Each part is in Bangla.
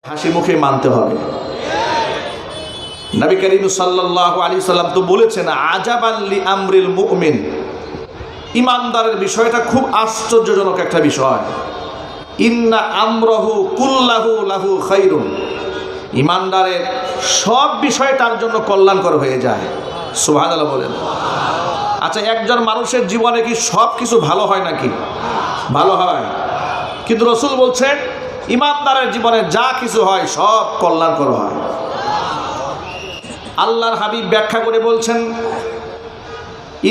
হাসি মুখে মানতে হবে। নবী করিম সাল্লাল্লাহু আলাইহি সাল্লাম তো বলেছেন, আজাবান লি আমরিল মুমিন, ইমানদারের বিষয়টা খুব আশ্চর্যজনক একটা বিষয়। ইন্না আমরহু কুল্লাহু লাহু খায়রুন, ইমানদারের সব বিষয় তার জন্য কল্যাণকর হয়ে যায়। সুবহানাল্লাহ বলেন। আচ্ছা, একজন মানুষের জীবনে কি সব কিছু ভালো হয় নাকি? ভালো হয়, কিন্তু রাসূল বলছেন ইমানদারের জীবনে যা কিছু হয় সব কল্যাণকর হয়। আল্লাহর হাবিব ব্যাখ্যা করে বলছেন,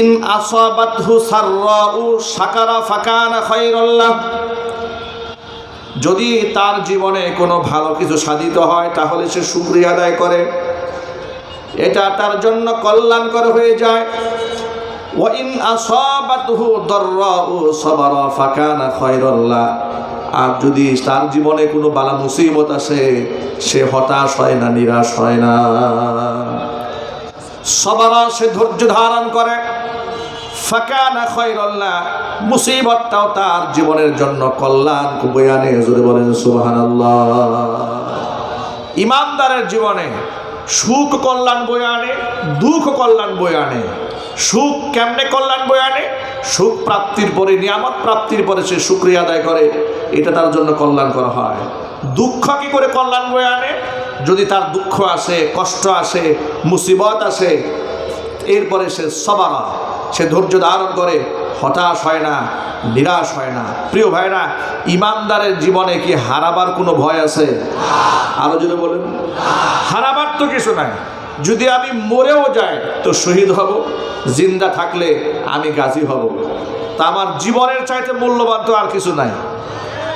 ইন আসাবাতহু সাররাউ শাকারা ফাকানা খায়রাল লাহ, যদি তার জীবনে কোনো ভালো কিছু সাধিত হয় তাহলে সে শুকরিয়া আদায় করে, এটা তার জন্য কল্যাণকর হয়ে যায়। ওয়া ইন আসাবাতহু দাররাউ সাবারা ফাকানা খায়রাল লাহ, আর যদি তার জীবনে কোনো বালা মুসিবত আসে সে হতাশ হয় না, নিরাশ হয় না। সবারা, সে ধৈর্য ধারণ করে। ফাকানা খায়রাল লাহ, মুসিবতটাও তার জীবনের জন্য কল্যাণ বয়ে আনে। জোরে বলেন সুবহানাল্লাহ। ইমানদারের জীবনে সুখ কল্যাণ বয়ে আনে, দুঃখ কল্যাণ বয়ে আনে। সুখ কেমনে কল্যাণ বয়ে আনে? সুখ প্রাপ্তির পরে, নিয়ামত প্রাপ্তির পরে সে শুকরিয়া আদায় করে, এটা তার জন্য কল্যাণ করা হয়। দুঃখ কি করে কল্যাণ বয়ে আনে? যদি তার দুঃখ আসে, কষ্ট আসে, মুসিবত আসে, এরপরে সে সবারা, সে ধৈর্য ধারণ করে, হতাশ হয় না, নিরাশ হয় না। প্রিয় ভাইরা, ইমানদারের জীবনে কি হারাবার কোনো ভয় আছে? আরো যদি বলেন, হারাবার তো কিছু নাই। যদি আমি মরেও যাই তো শহীদ হব, জিন্দা থাকলে আমি গাজী হব। তা আমার জীবনের চাইতে মূল্যবান তো আর কিছু নাই।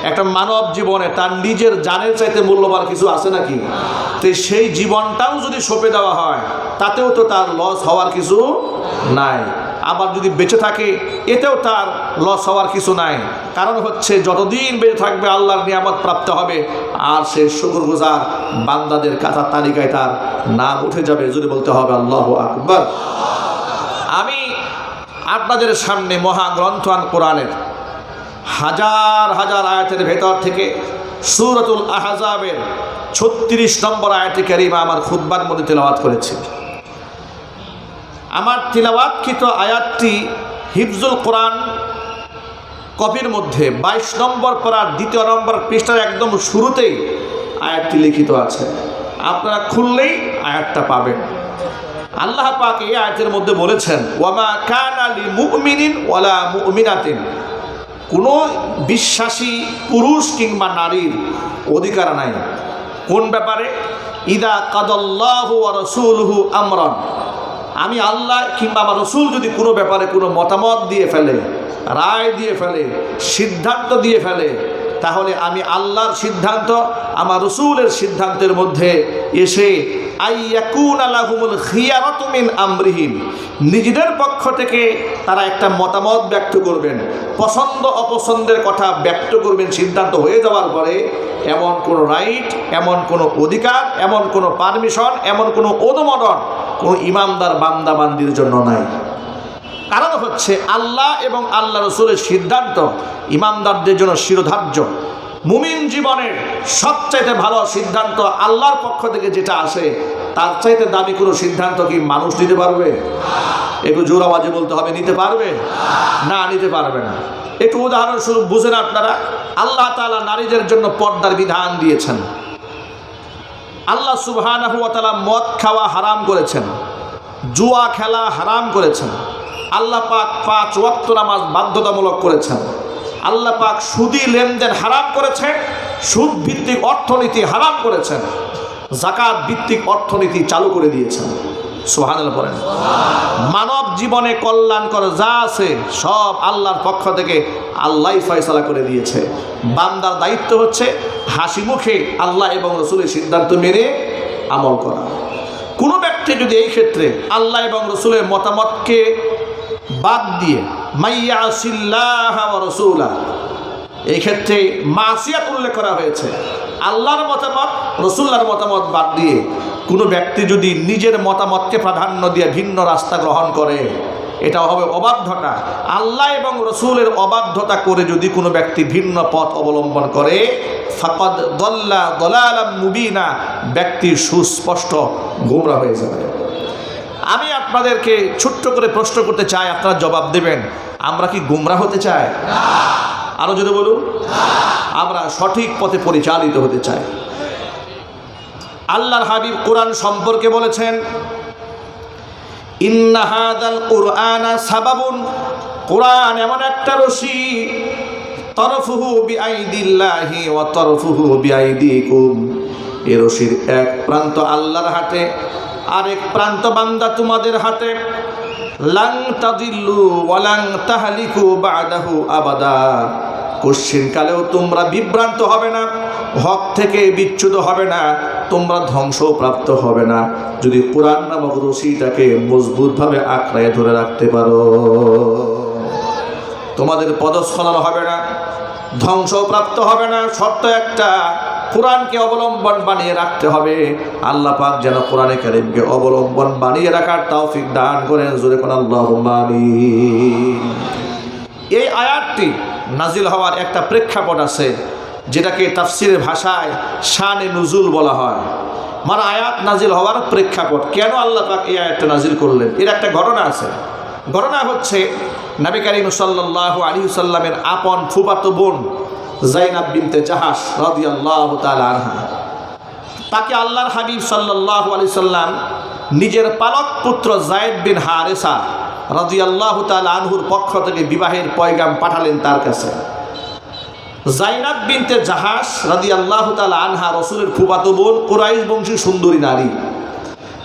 একটা মানব জীবনে তার নিজের জানের চাইতে মূল্যবান কিছু আছে নাকি? তো সেই জীবনটাও যদি সঁপে দেওয়া হয় তাতেও তো তার লস হওয়ার কিছু নাই। আবার যদি বেঁচে থাকে এতেও তার লস হওয়ার কিছু নাই। কারণ হচ্ছে যতদিন বেঁচে থাকবে আল্লাহর নিয়ামত প্রাপ্ত হবে, আর সে শুকরগুজার বান্দাদের কাতার তালিকায় তার নাম উঠে যাবে। যদি বলতে হবে আল্লাহু আকবার। আমি আপনাদের সামনে মহাগ্রন্থ আল কোরআনের হাজার হাজার আয়াতের ভেতর থেকে সূরাতুল আহজাবের 36 নম্বর আয়াতে কারিমা আমার খুতবার মধ্যে তেলাওয়াত করেছি। আমার তিলাওয়াতকৃত আয়াতটি হিফজুল কোরআন কপির মধ্যে 22 নম্বর পারার 2 নম্বর পৃষ্ঠার একদম শুরুতেই আয়াতটি লিখিত আছে। আপনারা খুললেই আয়াতটা পাবেন। আল্লাহ পাক এই আয়াতের মধ্যে বলেছেন, ওয়ামা কানা লিমুমিনিন ওয়ালা মুমিনাতিন, কোনো বিশ্বাসী পুরুষ কিংবা নারীর অধিকার নাই। কোন ব্যাপারে? ইদা কাদাল্লাহু ওয়া রাসূলুহু আমরান, আমি আল্লাহ কিংবা আমার রসুল যদি কোনো ব্যাপারে কোনো মতামত দিয়ে ফেলে, রায় দিয়ে ফেলে, সিদ্ধান্ত দিয়ে ফেলে, তাহলে আমি আল্লাহর সিদ্ধান্ত, আমার রসুলের সিদ্ধান্তের মধ্যে এসে আইয়াকুনা লাহুমুল খিয়ারাতু মিন আমরিহিম, নিজেদের পক্ষ থেকে তারা একটা মতামত ব্যক্ত করবেন, পছন্দ অপছন্দের কথা ব্যক্ত করবেন। সিদ্ধান্ত হয়ে যাওয়ার পরে এমন কোনো রাইট, এমন কোনো অধিকার, এমন কোনো পারমিশন, এমন কোনো অনুমোদন কোনো ইমানদার বান্দা বান্দির জন্য নাই। কারণ হচ্ছে আল্লাহ এবং আল্লাহ রসুলের সিদ্ধান্ত ইমানদারদের জন্য শিরোধার্য। মুমিন জীবনের সবচাইতে ভালো সিদ্ধান্ত আল্লাহর পক্ষ থেকে যেটা আসে, তার চাইতে দামি কোনো সিদ্ধান্ত কি মানুষ নিতে পারবে? একটু জোর আওয়াজে বলতে হবে, নিতে পারবে না? নিতে পারবে না। একটু উদাহরণস্বরূপ বুঝেন আপনারা, আল্লাহ তাআলা নারীদের জন্য পর্দার বিধান দিয়েছেন। আল্লাহ সুবহানাহু ওয়া তাআলা মদ খাওয়া হারাম করেছেন, জুয়া খেলা হারাম করেছেন। আল্লাহ পাক 5 ওয়াক্ত নামাজ বাধ্যতামূলক করেছেন। আল্লাহ পাক সুদী লেনদেন হারাম করেছেন, সুদ ভিত্তিক অর্থনীতি হারাম করেছেন, যাকাত ভিত্তিক অর্থনীতি চালু করে দিয়েছেন। সুবহানাল্লাহ বলেন। মানব জীবনে কল্যাণকর যা আছে সব আল্লাহর পক্ষ থেকে আল্লাহই ফয়সালা করে দিয়েছে। বান্দার দায়িত্ব হচ্ছে হাসি মুখে আল্লাহ এবং রসুলের সিদ্ধান্ত মেনে আমল করা। কোনো ব্যক্তি যদি এই ক্ষেত্রে আল্লাহ এবং রসুলের মতামতকে বাদ দিয়ে মাইয়াসিল্লাহ ওয়া রাসূলা, এই ক্ষেত্রে মাসিয়াত উল্লেখ করা হয়েছে। আল্লাহর মতামত, রসুল্লাহর মতামত বাদ দিয়ে কোনো ব্যক্তি যদি নিজের মতামতকে প্রাধান্য দিয়ে ভিন্ন রাস্তা গ্রহণ করে, এটা হবে অবাধ্যতা। আল্লাহ এবং রসুলের অবাধ্যতা করে যদি কোনো ব্যক্তি ভিন্ন পথ অবলম্বন করে, ফাকাদ দাল্লা দালালাম মুবিনা, ব্যক্তি সুস্পষ্ট গোমরা হয়ে যাবে। আমি আপনাদেরকে ছোট্ট করে প্রশ্ন করতে চাই, আপনারা জবাব দেবেন। আমরা কি গোমরা হতে চাই? আরো যদি বলুন, আমরা সঠিক পথে পরিচালিত হতে চাই। আল্লাহর হাবিব কোরআন সম্পর্কে বলেছেন, ইন্না হাযাল কুরআনা সাবাবুন, কোরআন এমন একটা রশি, তরফুহু বিআইদিল্লাহি ওয়া তরফুহু বিআইদিকুম, এই রশির এক প্রান্ত আল্লাহর হাতে, আরেক প্রান্ত বান্দা তোমাদের হাতে। লাং তাদিল্লু ওয়া লাং তাহলিকু বা'দাহু আবাদা, কোশ্চিনকালেও তোমরা বিভ্রান্ত হবে না, হক থেকে বিচ্যুত হবে না, তোমরা ধ্বংসপ্রাপ্ত হবে না, যদি কোরআন নামক রশিটাকে মজবুতভাবে আঁকড়ায় ধরে রাখতে পারো। তোমাদের পদস্খলন হবে না, ধ্বংসপ্রাপ্ত হবে না। শর্ত একটা, কোরআনকে অবলম্বন বানিয়ে রাখতে হবে। আল্লাহ পাক যেন কোরআনে কারীমকে অবলম্বন বানিয়ে রাখার তৌফিক দান করেন। জোরে কোন আল্লাহুম্মা আমিন। এই আয়াতটি নাজিল হওয়ার একটা প্রেক্ষাপট আছে, যেটাকে তাফসিরের ভাষায় শানে নুজুল বলা হয়। মানে আয়াত নাজিল হওয়ার প্রেক্ষাপট, কেন আল্লাহ পাক এই আয়াতটা নাজিল করলেন, এর একটা ঘটনা আছে। ঘটনা হচ্ছে, নবী করিম সাল্লাল্লাহু আলাইহি ওয়াসাল্লামের আপন ফুফাতো বোন যায়নাব বিনতে জাহাশ রাদিয়াল্লাহু তাআলা আনহা, তাকে আল্লাহর হাবিব সাল্লাল্লাহু আলাইহি ওয়াসাল্লাম নিজের পালক পুত্র যায়েদ বিন হারেসা রাদিয়াল্লাহু তাআলা আনহুর পক্ষ থেকে বিবাহের পয়গাম পাঠালেন তার কাছে। যায়নাব বিনতে জাহাশ রাদিয়াল্লাহু তাআলা আনহা রাসূলের ফুফাতো বোন, কুরাইশ বংশী সুন্দরী নারী।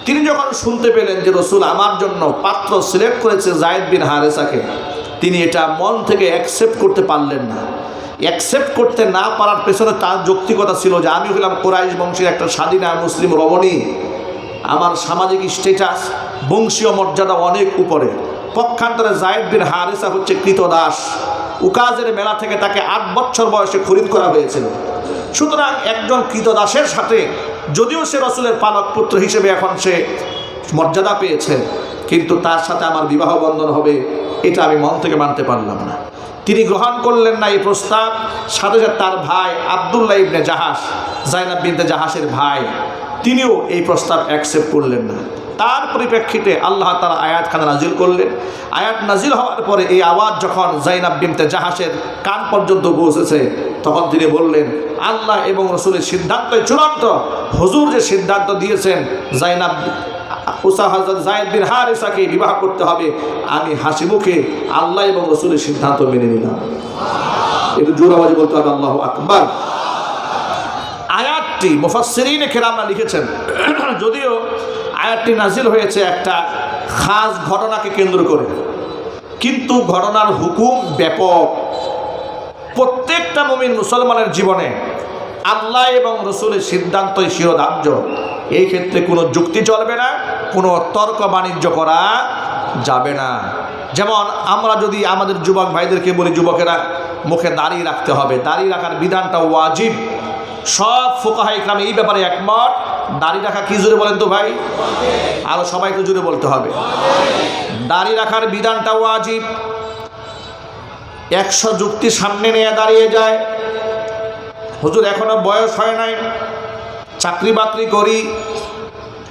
তিনি যখন শুনতে পেলেন যে রসুল আমার জন্য পাত্র সিলেক্ট করেছে যায়েদ বিন হারেসাকে, তিনি এটা মন থেকে অ্যাকসেপ্ট করতে পারলেন না। অ্যাকসেপ্ট করতে না পারার পেছনে তার যৌক্তিকতা ছিল যে আমি হলাম কুরাইশ বংশের একটা স্বাধীনা মুসলিম রমণী, আমার সামাজিক স্ট্যাটাস, বংশীয় মর্যাদা অনেক উপরে। পক্ষান্তরে যায়েদ বিন হারেসা হচ্ছে কৃতদাস, উকাজের মেলা থেকে তাকে 8 বছর বয়সে খরিদ করা হয়েছিল। সুতরাং একজন কৃতদাসের সাথে, যদিও সে রসুলের পালক পুত্র হিসেবে এখন সে মর্যাদা পেয়েছে, কিন্তু তার সাথে আমার বিবাহ বন্ধন হবে, এটা আমি মন থেকে মানতে পারলাম না। তিনি গ্রহণ করলেন না এই প্রস্তাব। সাথে সাথে তার ভাই আব্দুল্লাহ ইবনে জাহাশ, যায়নাব বিনতে জাহাশের ভাই, তিনিও এই প্রস্তাব অ্যাকসেপ্ট করলেন না। তার পরিপ্রেক্ষিতে আল্লাহ তাআলা আয়াতখানা নাজিল করলেন। আয়াত নাজিল হওয়ার পরে এই আওয়াজ যখন যায়নাব বিনতে জাহাশের কান পর্যন্ত পৌঁছেছে, তখন তিনি বললেন, আল্লাহ এবং রসুলের সিদ্ধান্তই চূড়ান্ত। হুজুর যে সিদ্ধান্ত দিয়েছেন যায়েদ বিন হারেসাকে বিবাহ করতে হবে, আমি হাসি মুখে আল্লাহ এবং রসুলের সিদ্ধান্ত মেনে নিলাম। একটু জোর আওয়াজে বলতে হবে আল্লাহু আকবার। আয়াতটি মুফাসসিরিনে কেরামরা লিখেছেন, যদিও আয়াতটি নাজিল হয়েছে একটা খাস ঘটনাকে কেন্দ্র করে, কিন্তু ঘটনার হুকুম ব্যাপক। প্রত্যেকটা মুমিন মুসলমানের জীবনে আল্লাহ এবং রসুলের সিদ্ধান্তই শিরোধার্য। এই ক্ষেত্রে কোনো যুক্তি চলবে না, কোনো তর্ক বাণিজ্য করা যাবে না। যেমন আমরা যদি আমাদের যুবক ভাইদেরকে বলি, যুবকেরা মুখে দাড়ি রাখতে হবে, দাড়ি রাখার বিধানটা ওয়াজিব। সব ফুকাহা ইকরাম এই ব্যাপারে একমত। দাড়ি রাখা কি জোরে বলেন তো ভাই, আরো সবাইকে জোরে বলতে হবে। দাড়ি রাখার বিধানটা ওয়াজিব। 100 যুক্তি সামনে নিয়ে দাঁড়িয়ে যায়, হুজুর এখনো বয়স হয় নাই, চাকরি বাকরি করি,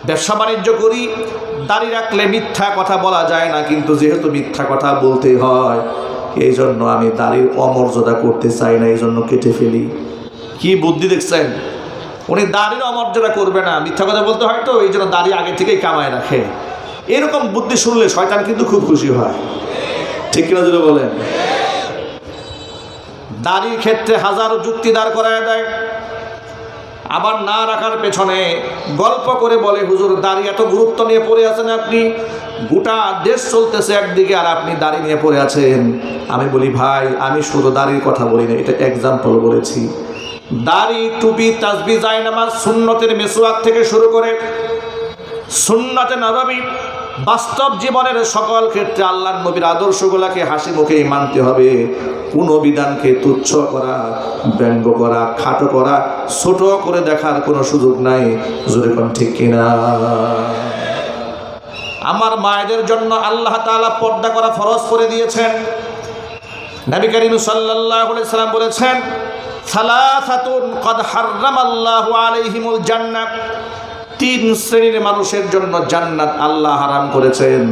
ব্যবসা বাণিজ্য করি, দাড়ি রাখলে মিথ্যা কথা বলা যায় না, কিন্তু যেহেতু মিথ্যা কথা বলতে হয়, এই জন্য আমি দাড়ির অমর্যাদা করতে চাই না, এই জন্য কেটে ফেলি। কি বুদ্ধি দেখছেন? উনি দাড়ির অমর্যাদা করবে না, মিথ্যা কথা বলতে হয়, তো এই জন্য দাড়ি আগে থেকেই কামায় রাখে। এরকম বুদ্ধি শুনলে শয়তান কিন্তু খুব খুশি হয়, ঠিক কিনা যদি বলেন? দাড়ির ক্ষেত্রে হাজারো যুক্তি দাঁড় করায় দেয়, আবার না রাখার পেছনে গল্প করে বলে, হুজুর দাড়ি এত গুরুত্ব নিয়ে পড়ে আছেন আপনি, গোটা দেশ চলতেছে একদিকে আর আপনি দাড়ি নিয়ে পড়ে আছেন। আমি বলি ভাই, আমি শুধু দাড়ির কথা বলি না, এটা এক্সাম্পল বলেছি। দাড়ি, টুপি, তাসবিহ, জায়নামাজ, সুন্নতের মিসওয়াক থেকে শুরু করে সুন্নতে নববী, বাস্তব জীবনের সকল ক্ষেত্রে আল্লাহর নবীর আদর্শগুলোকে হাসি মুখেই মানতে হবে। কোনো বিধানকে তুচ্ছ করা, ব্যঙ্গ করা, খাটো করা, ছোট করে দেখার কোনো সুযোগ নাই। জোরে কোন ঠিক কিনা? আমার মায়েদের জন্য আল্লাহ তাআলা পর্দা করা ফরজ করে দিয়েছেন। নবী করিম সাল্লাল্লাহু আলাইহি সাল্লাম বলেছেন, সালাসাতুন ক্বাদ হাররামাল্লাহু আলাইহিমুল জান্নাহ, তিন শ্রেণীর মানুষের জন্য জান্নাত আল্লাহ হারাম করেছেন।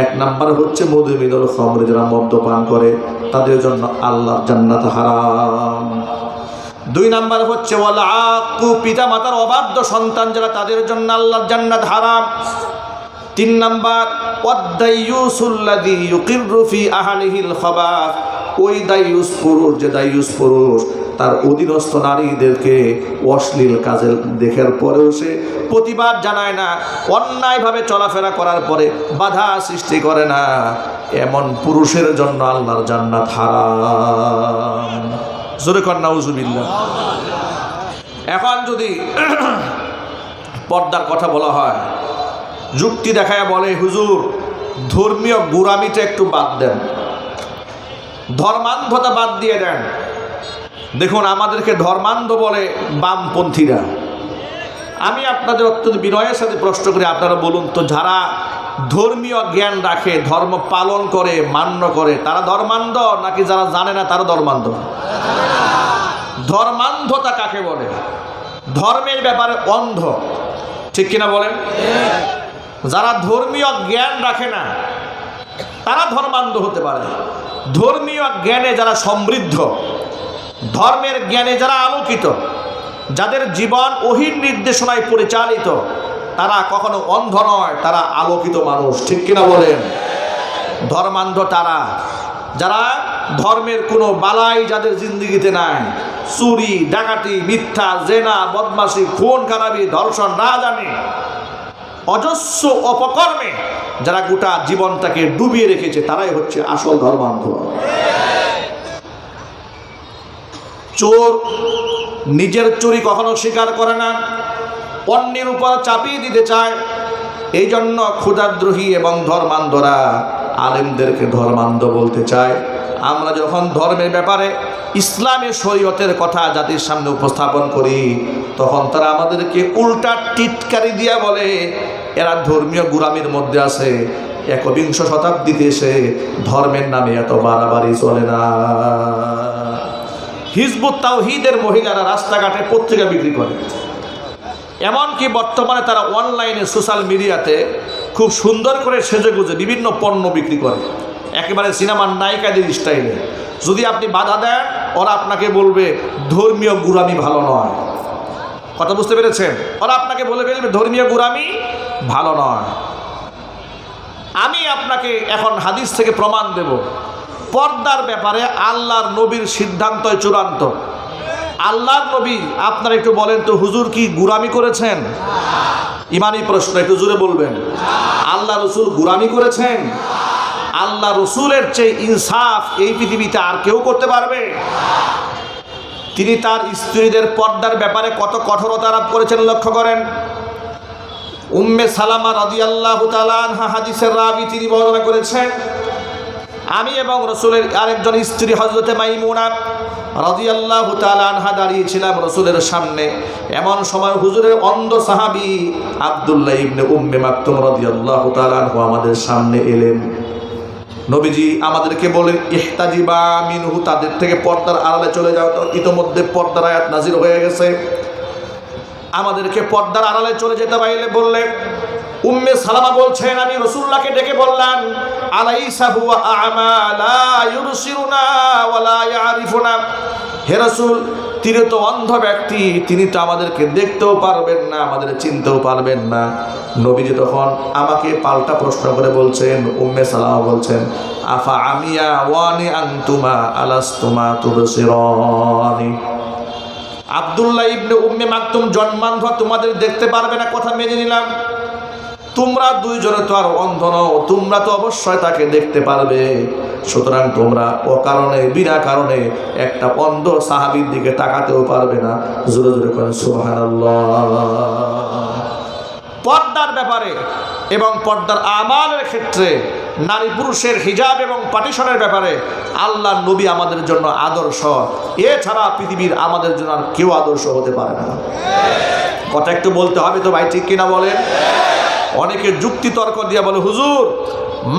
এক নাম্বার হচ্ছে মধুমিনুল খামর, যারা মদ্যপান করে তাদের জন্য আল্লাহর জান্নাত হারাম। দুই নাম্বার হচ্ছে ওয়াল আক্কু, পিতা মাতার অবাধ্য সন্তান যারা, তাদের জন্য আল্লাহর জান্নাত হারাম। তিন নাম্বার ওয়াদ-দাইয়ুসুল্লাযী ইউকিররু ফি আহলিহিল খাবাস, ওই দাইয়ুস পুরুষ, যে দাইয়ুস পুরুষ তার অধীনস্থ নারীদেরকে অশ্লীল কাজে দেখার পরেও সে প্রতিবাদ জানায় না, অন্যায়ভাবে চলাফেরা করার পরে বাধা সৃষ্টি করে না, এমন পুরুষের জন্য আল্লাহর জান্নাত হারাম। জোরে কর নাউজুবিল্লাহ। এখন যদি পর্দার কথা বলা হয়, যুক্তি দেখায় বলে, হুজুর ধর্মীয় গোঁড়ামিটা একটু বাদ দেন, ধর্মান্ধতা বাদ দিয়ে দেন। দেখুন, আমাদেরকে ধর্মান্ধ বলে বামপন্থীরা। আমি আপনাদের অত্যন্ত বিনয়ের সাথে প্রশ্ন করি, আপনারা বলুন তো, যারা ধর্মীয় জ্ঞান রাখে, ধর্ম পালন করে, মান্য করে, তারা ধর্মান্ধ নাকি যারা জানে না তারা ধর্মান্ধ? ধর্মান্ধতা কাকে বলে? ধর্মের ব্যাপারে অন্ধ, ঠিক কিনা বলেন? যারা ধর্মীয় জ্ঞান রাখে না তারা ধর্মান্ধ হতে পারে। ধর্মীয় জ্ঞানে যারা সমৃদ্ধ, ধর্মের জ্ঞানে যারা আলোকিত, যাদের জীবন ওহীর নির্দেশনায় পরিচালিত, তারা কখনো অন্ধ নয়, তারা আলোকিত মানুষ, ঠিক কিনা বলেন? ধর্মান্ধ তারা যারা ধর্মের কোনো বালাই যাদের জিন্দিগিতে নাই, চুরি, ডাকাতি, মিথ্যা, জেনা, বদমাশি, খুন খারাপি, ধর্ষণ না জানে, অজস্র অপকর্মে যারা গোটা জীবনটাকে ডুবিয়ে রেখেছে, তারাই হচ্ছে আসল ধর্মান্ধ। চোর নিজের চুরি কখনো স্বীকার করে না, অন্যের উপর চাপিয়ে দিতে চায়। এই জন্য ক্ষুধাদ্রোহী এবং ধর্মান্ধরা আলেমদেরকে ধর্মান্ধ বলতে চায়। আমরা যখন ধর্মের ব্যাপারে ইসলামের শরীয়তের কথা জাতির সামনে উপস্থাপন করি, তখন তারা আমাদেরকে উল্টা টিটকারি দিয়া বলে, এরা ধর্মীয় গোঁড়ামির মধ্যে আছে, একবিংশ শতাব্দীতে এসে ধর্মের নামে এত বাড়াবাড়ি চলে না। হিজবুত তাওহীদের মহিলারা রাস্তাঘাটে পত্রিকা বিক্রি করে, এমনকি বর্তমানে তারা অনলাইনে সোশ্যাল মিডিয়াতে খুব সুন্দর করে সেজেগুজে বিভিন্ন পণ্য বিক্রি করে, একেবারে সিনেমার নায়িকাদের স্টাইলে। যদি আপনি বাধা দেন, ওরা আপনাকে বলবে ধর্মীয় গোঁড়ামি ভালো নয়। কথা বুঝতে পেরেছেন? ওরা আপনাকে বলে ফেলবে ধর্মীয় গোঁড়ামি ভালো নয়। আমি আপনাকে এখন হাদিস থেকে প্রমাণ দেব, পর্দার ব্যাপারে আল্লাহর নবীর সিদ্ধান্তই চূড়ান্ত। আল্লাহর নবী, আপনারা একটু বলেন তো, হুজুর কি গোঁড়ামি করেছেন? ইমানি প্রশ্ন, একটু জোরে বলবেন। আল্লাহ রসুল গোঁড়ামি করেছেন? আল্লাহ রসুলের চেয়ে ইনসাফ এই পৃথিবীতে আর কেউ করতে পারবে? তিনি তার স্ত্রীদের পর্দার ব্যাপারে কত কঠোরতা আরোপ করেছেন লক্ষ্য করেন। উম্মে সালামা রাদিয়াল্লাহু তাআলা আনহা হাদিসের রাবি, তিনি বর্ণনা করেছেন, আমি এবং রসুলের আরেকজন স্ত্রী হযরতে মাইমুনা রাদিয়াল্লাহু তাআলা আনহা দাঁড়িয়েছিলাম রসুলের সামনে। এমন সময় হুজুরের অন্ধ সাহাবী আব্দুল্লাহ ইবনে উম্মে মাকতুম রাদিয়াল্লাহু তাআলা আনহু আমাদের সামনে এলেন। নবীজি আমাদেরকে বলেন, ইহতাজিবা মিনহু, তাদের থেকে পর্দার আড়ালে চলে যাও। তো ইতোমধ্যে পর্দার আয়াত নাজিল হয়ে গেছে। আমাদেরকে পর্দার আড়ালে চলে যেতে পারলে বললে, উম্মে সালামা বলছেন, আমি রাসূলুল্লাহকে ডেকে বললাম, আলাইসা হুয়া আ'মা লা ইউবসিরুনা ওয়া লা ইয়ারিফুনা, হে রাসূল, তিনি তো অন্ধ ব্যক্তি, তিনি তো আমাদেরকে দেখতেও পারবেন না, আমাদের চিনতেও পারবেন না। নবীজি তখন আমাকে পাল্টা প্রশ্ন করে বলছেন, উম্মে সালামা বলছেন, আফা আমিয়া ওয়ানি আনতুমা আলাস্তুমা তুবসিরানি, আব্দুল্লাহ ইবনে উম্মে মাকতুম জন্মান্ধ, তোমাদের দেখতে পারবে না, কথা মেনে নিলাম। তোমরা দুইজনে তো আর অন্ধ নও, তোমরা তো অবশ্যই তাকে দেখতে পারবে। সুতরাং তোমরা অকারণে, বিনা কারণে একটা অন্ধ সাহাবীর দিকে তাকাতেও পারবে না। জোরে জোরে করেন সুবহানাল্লাহ। পর্দার ব্যাপারে এবং পর্দার আমালের ক্ষেত্রে, নারী পুরুষের হিজাব এবং পার্টিশনের ব্যাপারে আল্লাহর নবী আমাদের জন্য আদর্শ। এছাড়া পৃথিবীর আমাদের জন্য আর কেউ আদর্শ হতে পারে না। কথা একটু বলতে হবে তো ভাই, ঠিক কিনা বলেন? অনেকে যুক্তি তর্ক দিয়ে বলে, হুজুর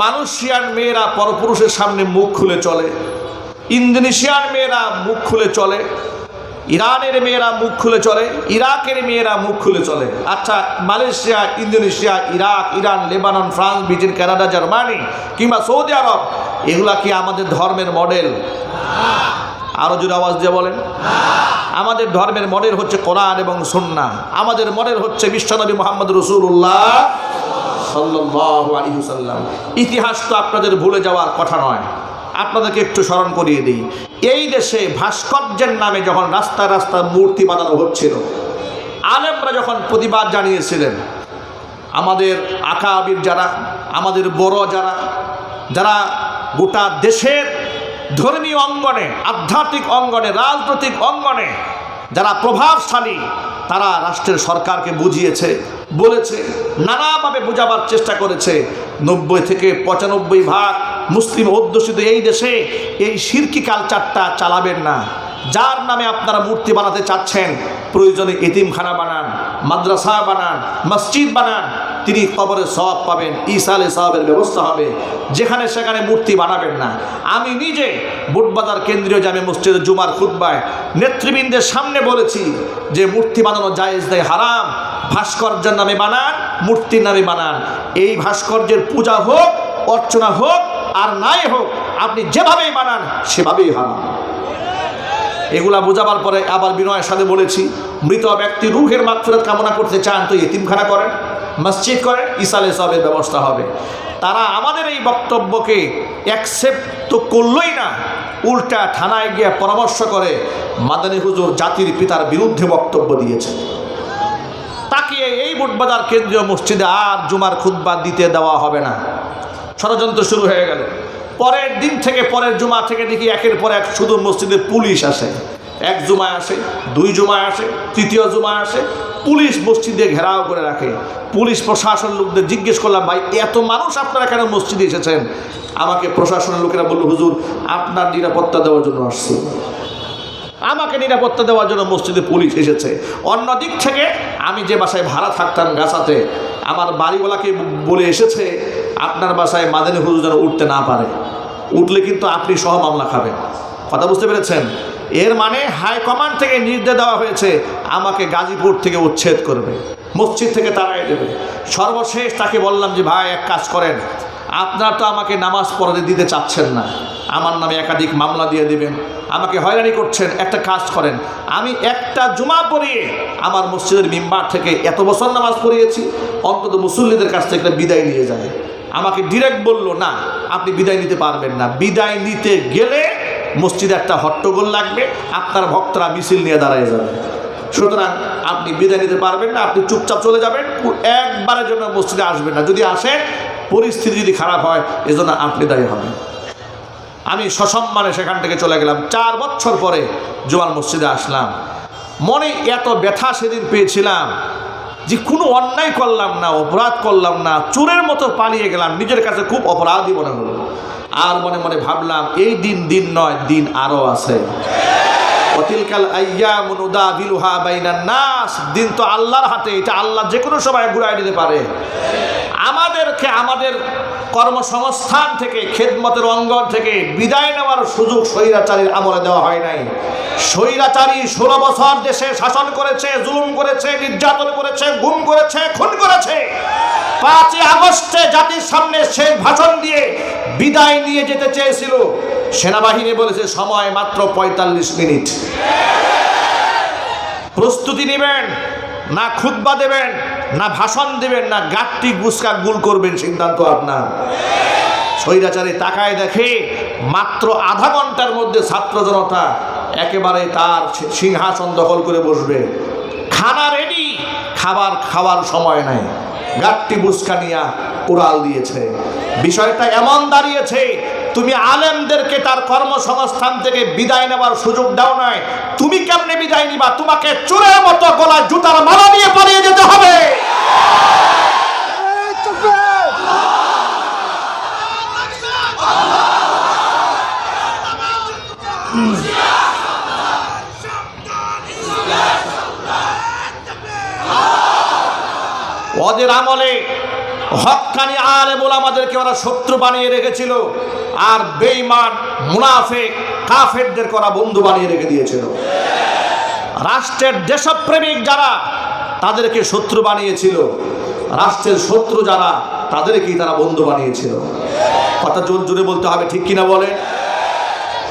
মালয়েশিয়ার মেয়েরা পরপুরুষের সামনে মুখ খুলে চলে, ইন্দোনেশিয়ার মেয়েরা মুখ খুলে চলে, ইরানের মেয়েরা মুখ খুলে চলে, ইরাকের মেয়েরা মুখ খুলে চলে। আচ্ছা, Malaysia, Indonesia, Iraq, Iran, Lebanon, France, Britain, Canada, Germany কিংবা সৌদি আরব, এগুলা কি আমাদের ধর্মের মডেল? আরো জোরে আওয়াজ দিয়ে বলেন। আমাদের ধর্মের মডেল হচ্ছে কোরআন এবং সুন্নাহ। আমাদের মডেল হচ্ছে বিশ্বনবী মুহাম্মদ রাসূলুল্লাহ সাল্লাল্লাহু আলাইহি ওয়াসাল্লাম। ইতিহাস তো আপনাদের ভুলে যাওয়ার কথা নয়, আপনাদেরকে একটু স্মরণ করিয়ে দিই। এই দেশে ভাস্কর্যের নামে যখন রাস্তায় রাস্তায় মূর্তি বানানো হচ্ছিল, আলেমরা যখন প্রতিবাদ জানিয়েছিলেন, আমাদের আকাবির যারা, আমাদের বড় যারা, যারা গোটা দেশের ধর্মীয় অঙ্গনে, আধ্যাত্মিক অঙ্গনে, রাজনৈতিক অঙ্গনে যারা প্রভাবশালী, তারা রাষ্ট্রের সরকারকে বুঝিয়েছে, বলেছে, নানাভাবে বোঝাবার চেষ্টা করেছে। 90 থেকে 95% মুসলিম অধ্যুষিত এই দেশে এই শিরকি কালচারটা চালাবেন না। যার নামে আপনারা মূর্তি বানাতে চাচ্ছেন, প্রয়োজনে এতিমখানা বানান, মাদ্রাসা বানান, মসজিদ বানান, তিনি কবরে সওয়াব পাবেন, ইসালে সওয়াবের ব্যবস্থা হবে। যেখানে সেখানে মূর্তি বানাবেন না। আমি নিজে বুটবাজার কেন্দ্রীয় জামে মসজিদের জুমার খুতবায় নেতৃবৃন্দের সামনে বলেছি যে মূর্তি বানানো জায়েজ নেই, হারাম। ভাস্কর্যের নামে বানান, মূর্তির নামে বানান, এই ভাস্কর্যের পূজা হোক, অর্চনা হোক আর নাই হোক, আপনি যেভাবেই বানান সেভাবেই হারাম। এগুলা বোঝাবার পরে আবার বিনয়ের সাথে বলেছি, মৃত ব্যক্তি রূহের মাগফিরাত কামনা করতে চান তো এতিমখানা করেন, মসজিদ করেন, ইসালে সওয়াবের ব্যবস্থা হবে। তারা আমাদের এই বক্তব্যকে অ্যাকসেপ্ট তো করলই না, উল্টা থানায় গিয়ে পরামর্শ করে মাদানী হুজুর জাতির পিতার বিরুদ্ধে বক্তব্য দিয়েছে। তাকে এই বুটবাজার কেন্দ্রীয় মসজিদে আর জুমার খুতবা দিতে দেওয়া হবে না। ষড়যন্ত্র শুরু হয়ে গেল। পরের দিন থেকে, পরের জুমা থেকে দেখি একের পর এক শুধু মসজিদে পুলিশ আসে। এক জুমায় আসে, 2 জুমায় আসে, 3য় জুমায় আসে, পুলিশ মসজিদে ঘেরাও করে রাখে। পুলিশ প্রশাসন লোকদের জিজ্ঞেস করলাম, ভাই এত মানুষ আপনারা কেন মসজিদে এসেছেন? আমাকে প্রশাসনের লোকেরা বলল, হুজুর আপনার নিরাপত্তা দেওয়ার জন্য আসছি। আমাকে নিরাপত্তা দেওয়ার জন্য মসজিদে পুলিশ এসেছে। অন্য দিক থেকে আমি যে বাসায় ভাড়া থাকতাম গাছাতে, আমার বাড়িওয়ালাকে বলে এসেছে আপনার বাসায় মাদানী হুজুর যেন উঠতে না পারে, উঠলে কিন্তু আপনি সহ মামলা খাবেন। কথা বুঝতে পেরেছেন? এর মানে হাইকমান্ড থেকে নির্দেশ দেওয়া হয়েছে আমাকে গাজীপুর থেকে উচ্ছেদ করবে, মসজিদ থেকে তাড়াই দেবে। সর্বশেষ তাকে বললাম যে ভাই এক কাজ করেন, আপনারা তো আমাকে নামাজ পড়তে দিতে চাচ্ছেন না, আমার নামে একাধিক মামলা দিয়ে দিবেন, আমাকে হয়রানি করছেন। একটা কাজ করেন, আমি একটা জুমা পড়িয়ে আমার মসজিদের মিম্বার থেকে এত বছর নামাজ পড়িয়েছি, অন্তত মুসল্লিদের কাছ থেকে বিদায় নিয়ে যায়। আমাকে ডিরেক্ট বললো, না আপনি বিদায় নিতে পারবেন না, বিদায় নিতে গেলে মসজিদে একটা হট্টগোল লাগবে, আপনার ভক্তরা মিছিল নিয়ে দাঁড়ায় যাবে, সুতরাং আপনি বিদায় নিতে পারবেন না, আপনি চুপচাপ চলে যাবেন, একবারের জন্য মসজিদে আসবেন না, যদি আসেন পরিস্থিতি যদি খারাপ হয় এজন্য আপনি দায়ী হবেন। আমি সসম্মানে সেখান থেকে চলে গেলাম। 4 বছর পরে জুমার মসজিদে আসলাম। মনে এত ব্যথা সেদিন পেয়েছিলাম যে কোনো অন্যায় করলাম না, অপরাধ করলাম না, চোরের মতো পালিয়ে গেলাম, নিজের কাছে খুব অপরাধী মনে হলো। আর মনে মনে ভাবলাম এই দিন দিন নয়, দিন আরও আছে। অতিলকাল আইয়ামু নুদাবিলুহা বাইনান নাস, দিন তো আল্লাহর হাতে, এটা আল্লাহ যে কোনো সময় ঘুরাই দিতে পারে। আমাদেরকে আমাদের কর্মসংস্থান থেকে, খেদমতের অঙ্গন থেকে বিদায় নেওয়ার সুযোগ স্বৈরাচারীর আমলে দেওয়া হয় নাই। স্বৈরাচারী 16 বছর দেশে শাসন করেছে, জুলুম করেছে, নির্যাতন করেছে, গুম করেছে, খুন করেছে। 5ই আগস্টে জাতির সামনে শেষ ভাষণ দিয়ে বিদায় নিয়ে যেতে চেয়েছিল, সেনাবাহিনী বলেছে সময় মাত্র 45 মিনিট। প্রস্তুতি নেবেন না, খুতবা দেবেন না, ভাষণ দেবেন না, গাঁটটি গুসকা গুল করবেন, সিদ্ধান্ত আপনার। স্বৈরাচারী তাকায় দেখে মাত্র আধা ঘন্টার মধ্যে ছাত্র জনতা একেবারে তার সিংহাসন দখল করে বসবে। খানা রেডি, খাবার খাওয়ার সময় নাই, গাঁটটি বুসকা নিয়ে উড়াল দিয়েছে। বিষয়টা এমন দাঁড়িয়েছে, তুমি আলেমদেরকে তার কর্মসংস্থান থেকে বিদায় নেওয়ার সুযোগ দাও নাই, তুমি কেমনে বিদায় নিবা? তোমাকে চোরের মতো গলায় জুতার মালা নিয়ে পালিয়ে যেতে হবে। ওদের আমলে হক্কানি আলেম ওলামাদেরকে ওরা শত্রু বানিয়ে রেখেছিল, আর বেঈমান মুনাফিক কাফেরদেরকে ওরা বন্ধু বানিয়ে রেখে দিয়েছিল। রাষ্ট্রের দেশপ্রেমিক যারা তাদেরকে শত্রু বানিয়েছিল, রাষ্ট্রের শত্রু যারা তাদেরকেই তারা বন্ধু বানিয়েছিল। কথা জোর জোরে বলতে হবে, ঠিক কিনা বলে?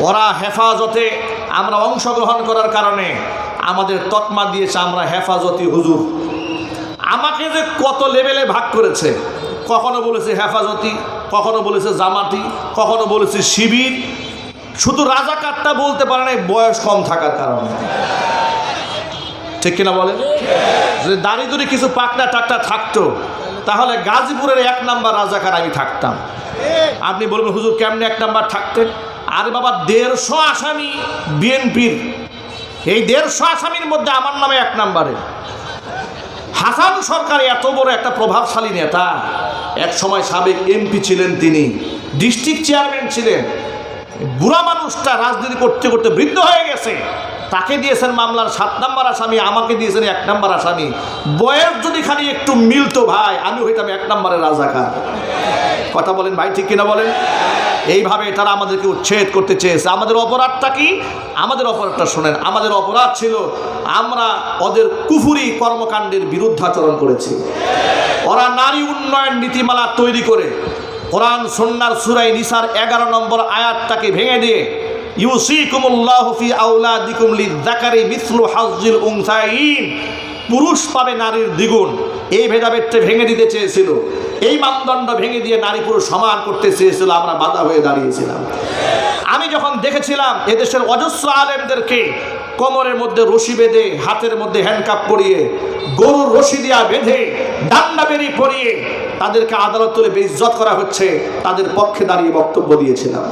ওরা হেফাজতে আমরা অংশগ্রহণ করার কারণে আমাদের তকমা দিয়েছে আমরা হেফাজতি হুজুর। আমাকে যে কত লেভেলে ভাগ করেছে, কখনো বলেছে হেফাজতি, কখনো বলেছে জামাতি, কখনো বলেছে শিবির। শুধু রাজাকারটা বলতে পারে না বয়স কম থাকার কারণে, ঠিক কিনা বলে? যদি দাঁড়িয়ে দূরে কিছু পাকনা টাকটা থাকতো তাহলে গাজীপুরের 1 নাম্বার রাজাকার আমি থাকতাম। আপনি বলবেন হুজুর কেমনে 1 নাম্বার থাকতেন? আরে বাবা, 150 আসামি বিএনপির, এই 150 আসামির মধ্যে আমার নামে 1 নাম্বারে। হাসান সরকার এত বড় একটা প্রভাবশালী নেতা, এক সময় সাবেক এমপি ছিলেন, তিনি ডিস্ট্রিক্ট চেয়ারম্যান ছিলেন। বুড়া মানুষটা রাজনীতি করতে করতে বৃদ্ধ হয়ে গেছে, তাকে দিয়েছেন মামলার 7 নাম্বার আসামি, আমাকে দিয়েছেন 1 নাম্বার আসামি। বয়স যদি খালি একটু মিলতো ভাই, আমি হইতাম 1 নাম্বারের রাজাকার। কথা বলেন ভাই, ঠিক কিনা বলেন? এইভাবে তারা আমাদেরকে উচ্ছেদ করতে চেয়েছে। আমাদের অপরাধটা কি? আমাদের অপরাধটা শোনেন। আমাদের অপরাধ ছিল আমরা ওদের কুফুরি কর্মকাণ্ডের বিরুদ্ধাচরণ করেছি। ওরা নারী উন্নয়ন নীতিমালা তৈরি করে কোরআন সুন্নাহর সূরা নিসার 11 নম্বর আয়াতটাকে ভেঙে দিয়ে ইউসিকুমুল্লাহু ফি আওলাদিকুম লিযাকারি মিসলু হাজ্জিল উনসাইন, পুরুষ পাবে নারীর দ্বিগুণ, এই ভেদাভেদটা ভেঙে দিতে চেয়েছিল। এই মানদণ্ড ভেঙে দিয়ে নারী পুরুষ সমান করতে চেয়েছিল। আমরা বাধা হয়ে দাঁড়িয়েছিলাম। আমি যখন দেখেছিলাম এদেশের অজস্র আলেমদেরকে কোমরের মধ্যে রশি বেঁধে, হাতের মধ্যে হ্যান্ডকাপ পরিয়ে, গরুর রশি দিয়া বেঁধে, ডান্ডা বেরি পরিয়ে তাদেরকে আদালত তুলে বেইজ্জত করা হচ্ছে, তাদের পক্ষে দাঁড়িয়ে বক্তব্য দিয়েছিলাম।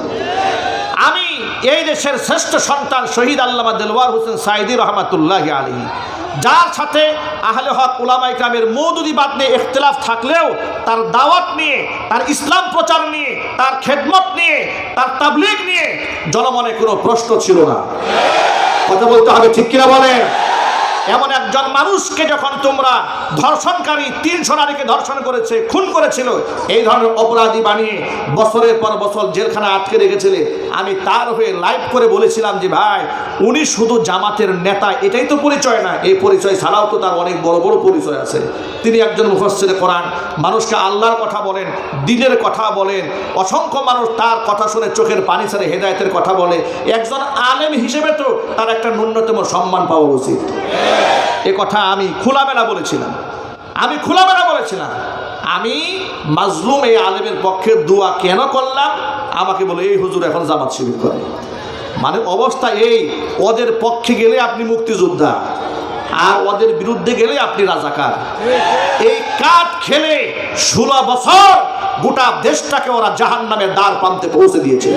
আমি এই দেশের শ্রেষ্ঠ সন্তান শহীদ আল্লামা দেলওয়ার হোসেন সাইদি রহমাতুল্লাহি আলাইহি, যার সাথে আহলে হক উলামা ইকরামের মওদুদিবাদ নিয়ে ইখতিলাফ থাকলেও তার দাওয়াত নিয়ে, তার ইসলাম প্রচার নিয়ে, তার খেদমত নিয়ে, তার তাবলীগ নিয়ে জনমনে কোনো প্রশ্ন ছিল না। কথা বলতে হবে, ঠিক কিনা বলেন? এমন একজন মানুষকে যখন তোমরা ধর্ষণকারী 300 নারীকে ধর্ষণ করেছে, খুন করেছিল, এই ধরনের অপরাধী বানিয়ে বছরের পর বছর জেলখানা আটকে রেখেছিলে, আমি তার হয়ে লাইভ করে বলেছিলাম যে ভাই, উনি শুধু জামাতের নেতা এটাই তো পরিচয় না, এই পরিচয় ছাড়াও তো তার অনেক বড় বড় পরিচয় আছে। তিনি একজন মুফাসসিরে কোরআন, মানুষকে আল্লাহর কথা বলেন, দ্বীনের কথা বলেন। অসংখ্য মানুষ তার কথা শুনে চোখের পানি ছেড়ে হেদায়েতের কথা বলে। একজন আলেম হিসেবে তো তার একটা ন্যূনতম সম্মান পাওয়া উচিত। এ কথা আমি খোলামেলা বলেছিলাম। আমি মাজলুম এই আলেমের পক্ষে দোয়া কেন করলাম? আমাকে বলে এই হুজুর এখন জামাত শিবির করে। মানে অবস্থা এই, ওদের পক্ষে গেলে আপনি মুক্তিযোদ্ধা, আর ওদের বিরুদ্ধে গেলে আপনি রাজাকার। এই কাঠ খেলে 16 বছর গোটা দেশটাকে ওরা জাহান্নামের দ্বার প্রান্তে পৌঁছে দিয়েছে।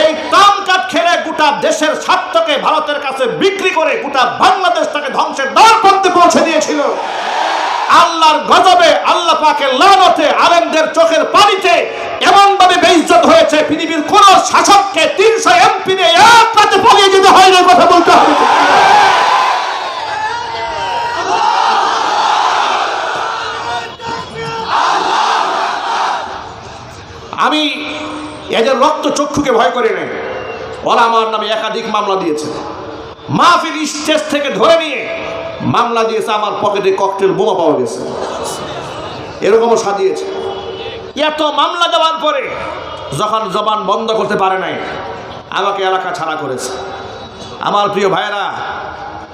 এই তাম কাঠ খেলে গোটা দেশের স্বার্থকে ভারতের কাছে বিক্রি করে গোটা বাংলাদেশটাকে ধ্বংসের দ্বার প্রান্তে পৌঁছে দিয়েছিল। আল্লাহর গজবে, আল্লাহ পাকের লানতে, আলেমদের চোখের পানিতে এমনভাবে বেইজ্জত হয়েছে, পৃথিবীর কোন শাসককে 300 এমপি নিয়ে এক রাতে পালিয়ে যেতে হয় না। কথা বলতে হবে। আমি এদের রক্ত চক্ষুকে ভয় করি নাই। ওরা আমার নামে একাধিক মামলা দিয়েছে। মাহফিল স্টেজ থেকে ধরে নিয়ে মামলা দিয়েছে, আমার পকেটে ককটেল বোমা পাওয়া গেছে, এরকমও সাজিয়েছে। এত মামলা দেওয়ার পরে যখন জবান বন্ধ করতে পারে নাই, আমাকে এলাকা ছাড়া করেছে। আমার প্রিয় ভাইয়েরা,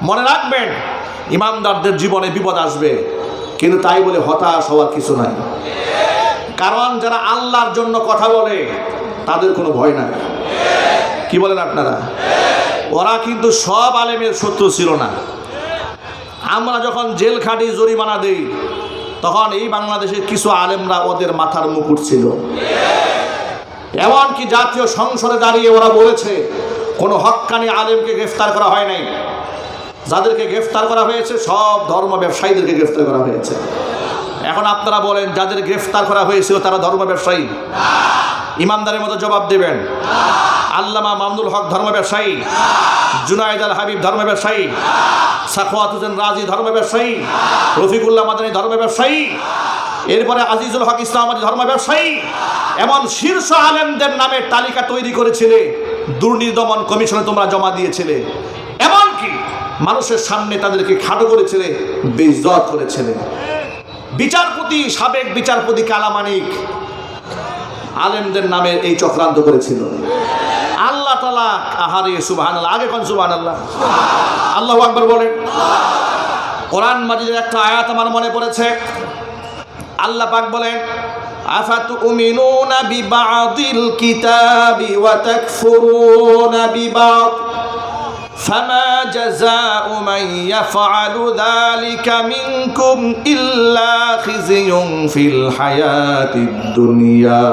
মনে রাখবেন, ইমানদারদের জীবনে বিপদ আসবে, কিন্তু তাই বলে হতাশ হওয়ার কিছু নাই। কারণ যারা আল্লাহর জন্য কথা বলে তাদের কোনো ভয় নাই। কি বলেন আপনারা? ওরা কিন্তু সব আলেমের শত্রু ছিল না। আমরা যখন জেল খাটি, জরিমানা দেই, তখন এই বাংলাদেশের কিছু আলেমরা ওদের মাথার মুকুট ছিল। এমনকি জাতীয় সংসদে দাঁড়িয়ে ওরা বলেছে কোনো হক্কানি আলেমকে গ্রেফতার করা হয় নাই। যাদেরকে গ্রেফতার করা হয়েছে সব ধর্ম ব্যবসায়ীদেরকে গ্রেফতার করা হয়েছে। এখন আপনারা বলেন, যাদের গ্রেফতার করা হয়েছিল তারা ধর্ম ব্যবসায়ী? ইমানদারের মতো জবাব দেবেন। আল্লামা মামুনুল হক ধর্ম ব্যবসায়ী, জুনায়েদ আল হাবিব ধর্ম ব্যবসায়ী, সাখাওয়াত হোসেন রাজি ধর্ম ব্যবসায়ী, রফিকুল্লাহ মাদানী ধর্ম ব্যবসায়ী। এরপরে আজিজুল হক ইসলামাবাদী ধর্ম ব্যবসায়ী, এমন শীর্ষ আলেমদের নামের তালিকা তৈরি করেছিলে, দুর্নীতি দমন কমিশনে তোমরা জমা দিয়েছিলে, এমনকি মানুষের সামনে তাদেরকে খাটো করেছিলে, বেইজ্জত করেছিলে। বিচারপতি, সাবেক বিচারপতি কালামানিক আলেমদের নামে এই চক্রান্ত করেছিল। আল্লাহ তাআলা, আহারে সুবহানাল্লাহ, আগে কোন সুবহানাল্লাহ, আল্লাহু আকবার বলেন। কোরআন মাজিদের একটা আয়াত আমার মনে পড়েছে। আল্লাহ পাক বলেন, আফাতুমিনুনা বিবাদিল কিতাবি ওয়া তাকফুরুনা বিবাদ ফামা জাযাউ মান ইয়াফআলু যালিকা মিনকুম ইল্লা খিজিয়ুন ফিল হায়াতিদ দুনিয়া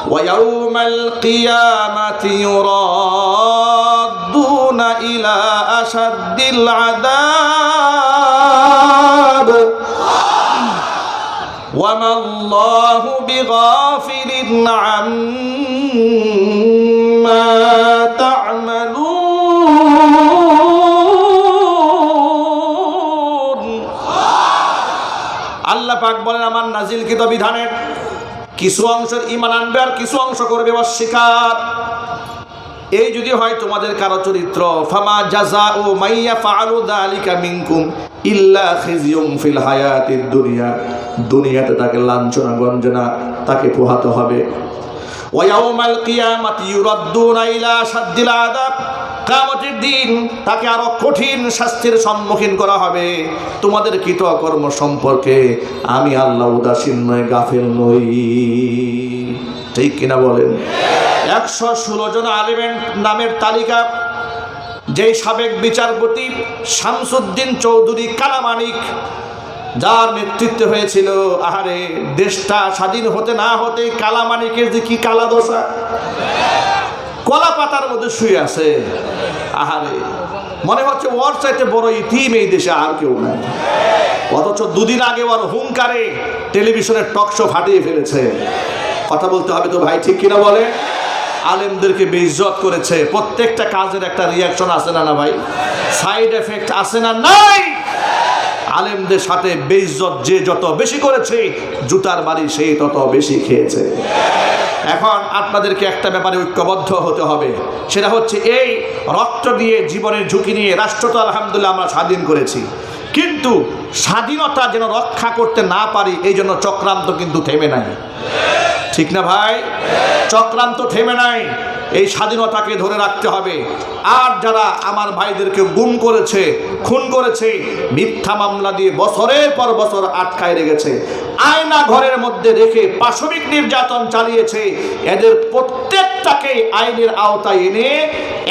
ওয়া ইয়াউমাল কিয়ামাতি ইউরাদ্দুনা ইলা আশাদ্দিল আযাব ওয়ামা আল্লাহু বিগাফিলিন আম্মা তা'মালুন। আল্লাহ পাক বলেন, আমার নাজিলকৃত বিধানের কিছু অংশ ঈমান আনবে আর কিছু অংশ করবে অস্বীকার। এই যদি হয় তোমাদের কারো চরিত্র, ফামা জাযাউ মান ইয়াফআলু যালিকা মিনকুম ইল্লা খিজিয়ুন ফিল হায়াতিদ দুনিয়া, দুনিয়াতে তাকে লাঞ্ছনা গঞ্জনা, তাকে পোহাতে হবে। ওয়া ইয়াউমাল কিয়ামাতি ইউরাদ্দুনা ইলা আশাদ্দিল আযাব, কিয়ামতের দিন তাকে আরো কঠিন শাস্তির সম্মুখীন করা হবে। তোমাদের কৃতকর্ম সম্পর্কে আমি আল্লাহ উদাসীন নই, গাফিল নই। ঠিক কিনা বলেন? 116 জন আলেমের নামের তালিকা, যেই সাবেক বিচারপতি শামসুদ্দিন চৌধুরী কালামানিক, যার নেতৃত্বে হয়েছিল, আহারে দেশটা স্বাধীন হতে না হতে কালামানিকের যে কি কালা দশা, কলা পাতার মধ্যে শুয়ে আছে। আহারে মনে হচ্ছে ওর চাইতে বড় ইতিম এই দেশে আর কেউ নাই। অথচ দুদিন আগে ওর হুঙ্কারে টেলিভিশনের টক শো ফাটিয়ে ফেলেছে। কথা বলতে হবে তো ভাই, ঠিক কিনা বলে? আলেমদেরকে বেইজ্জত করেছে। প্রত্যেকটা কাজের একটা রিয়াকশন আছে না, না ভাই? সাইড এফেক্ট আছে না, নাই? আলেমদের সাথে বেইজ্জত যে যত বেশি করেছে, জুতার বাড়ি সেই তত বেশি খেয়েছে। এখন আপনাদেরকে একটা ব্যাপারে ঐক্যবদ্ধ হতে হবে, সেটা হচ্ছে এই রক্ত দিয়ে, জীবনের ঝুঁকি নিয়ে রাষ্ট্র তো আলহামদুলিল্লাহ আমরা স্বাধীন করেছি, কিন্তু স্বাধীনতা যেন রক্ষা করতে না পারি এই জন্য চক্রান্ত কিন্তু থেমে নাই। ঠিক না ভাই? চক্রান্ত থেমে নাই। এই স্বাধীনতাকে ধরে রাখতে হবে। আর যারা আমার ভাইদেরকে গুম করেছে, খুন করেছে, মিথ্যা মামলা দিয়ে বছরের পর বছর আটকায় রেখেছে, আয়না ঘরের মধ্যে রেখে পাশবিক নির্যাতন চালিয়েছে, এদের প্রত্যেকটাকে আইনের আওতায় এনে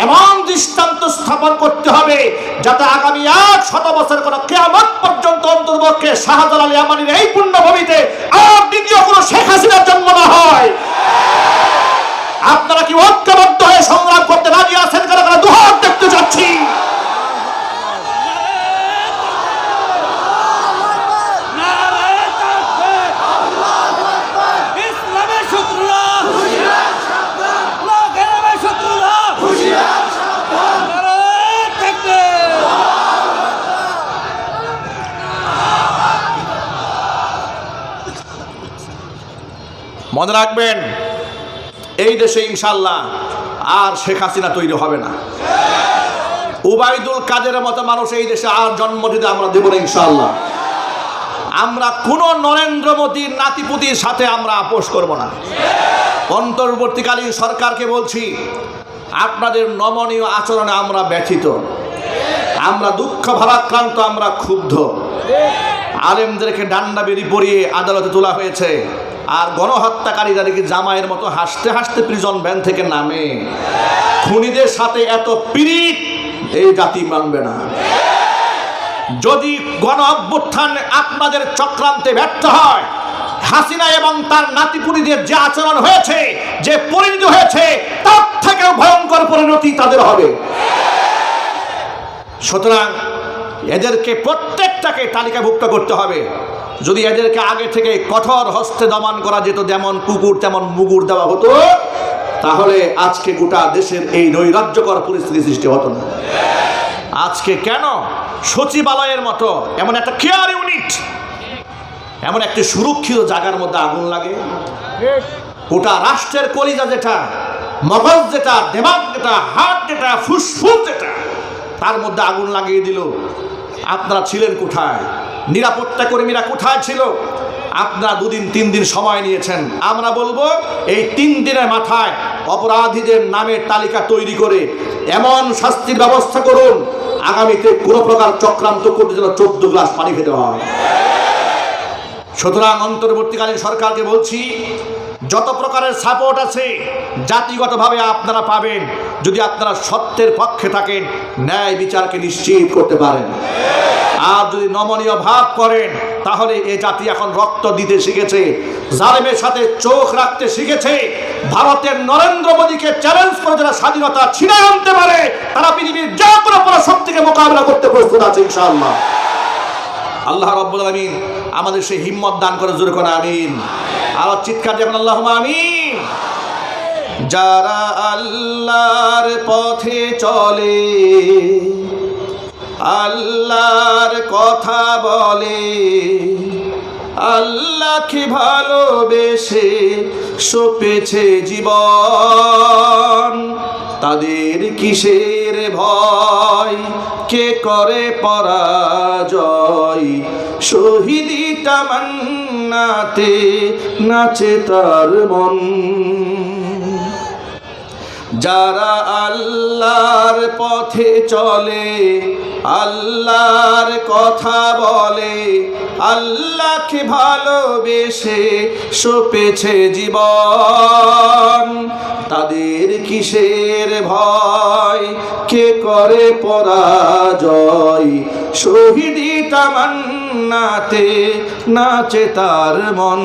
এমন দৃষ্টান্ত স্থাপন করতে হবে যাতে আগামী 100 বছর কোনো কিয়ামত পর্যন্ত অন্তর্বর্তী শাহজালাল ইয়ামানির এই পুণ্যভূমিতে আর দ্বিতীয় কোনো শেখ হাসিনার জন্ম না হয়। আপনারা কি ঐক্যবদ্ধ হয়ে সংগ্রাম করতে রাজি আছেন? কারা কারা দুহাত দেখতে চাচ্ছি। মনে রাখবেন, এই দেশে ইনশাল্লাহ আর শেখ হাসিনা তৈরি হবে না। উবাইদুল কাদেরের মতো মানুষ এই দেশে আর জন্ম দিতে আমরা দেব না ইনশাল্লাহ। আমরা কোন নরেন্দ্র মোদীর নাতিপুতির সাথে আমরা আপোষ করব না। অন্তর্বর্তীকালীন সরকারকে বলছি, আপনাদের নমনীয় আচরণে আমরা ব্যথিত, আমরা দুঃখ ভারাক্রান্ত, আমরা ক্ষুব্ধ। আলেমদেরকে ডান্ডা বেরি পরিয়ে আদালতে তোলা হয়েছে, আর গণহত্যাকারীদেরকে জামাইয়ের মতো হাসতে হাসতে প্রিজন ভ্যান থেকে নামে। খুনিদের সাথে এত পীড়িত এই জাতি মানবে না। যদি গণ অভ্যুত্থান আপনাদের চক্রান্তে ব্যর্থ হয়, হাসিনা এবং তার নাতিপুতিদের যে আচরণ হয়েছে, যে পরিণতি হয়েছে, তার থেকেও ভয়ঙ্কর পরিণতি তাদের হবে। সুতরাং এদেরকে প্রত্যেকটাকে তালিকাভুক্ত করতে হবে। যদি এদেরকে আগে থেকে কঠোর হস্তে দমন করা যেত, যেমন কুকুর তেমন মুগুর দেওয়া হতো, তাহলে আজকে গোটা দেশের এই নৈরাজ্যকর পরিস্থিতি সৃষ্টি হতো না। আজকে কেন সচিবালয়ের মতো এমন একটা কেয়ার ইউনিট এমন একটি সুরক্ষিত জায়গার মধ্যে আগুন লাগে, ওটা রাষ্ট্রের কলিজা যেটা, মগজ যেটা, দেমাগ যেটা, হার্ট যেটা, ফুসফুস যেটা, তার মধ্যে আগুন লাগিয়ে দিল। আপনারা ছিলেন কোথায়? নিরাপত্তা কর্মীরা কোথায় ছিল? আপনারা 2 দিন 3 দিন সময় নিয়েছেন। আমরা বলবো এই 3 দিনের মাথায় অপরাধীদের নামের তালিকা তৈরি করে এমন শাস্তির ব্যবস্থা করুন, আগামীতে কোনো প্রকার চক্রান্ত করতে যেন 14 গ্লাস পানি খেতে হয়। সুতরাং অন্তর্বর্তীকালীন সরকারকে বলছি, যত প্রকারের সাপোর্ট আছে জাতিগতভাবে আপনারা পাবেন, যদি আপনারা সত্যের পক্ষে থাকেন, ন্যায় বিচারকে নিশ্চিত করতে পারেন। আর যদি নমনীয় ভাব করেন, তাহলে এই জাতি এখন রক্ত দিতে শিখেছে, জালেমের সাথে চোখ রাখতে শিখেছে। ভারতের নরেন্দ্র মোদীকে চ্যালেঞ্জ করে যারা স্বাধীনতা ছিনিয়ে আনতে পারে, তারা পৃথিবীর যে কোনো পরাশক্তিকে মোকাবিলা করতে প্রস্তুত আছে ইনশাআল্লাহ। আল্লাহ রাব্বুল আলামিন আমাদের সেই হিম্মত দান করে, জোরে করে আমিন। আর চিৎকার দিয়ে আল্লাহুম্মা আমিন। যারা আল্লাহর পথে চলে, আল্লাহর কথা বলে, আল্লাহকে ভালোবেসে সপেছে জীবন, তাদের কিসের ভয়, কে করে পরাজয়, শহীদি তামান্নাতে নাচে তার মন। যারা আল্লাহর পথে চলে, আল্লাহর কথা বলে, আল্লাহকে ভালোবেসে সপেছে জীবন, তাদের কিসের ভয়, কে করে পরাজয়, শহীদি তামান্নাতে নাচে তার মন।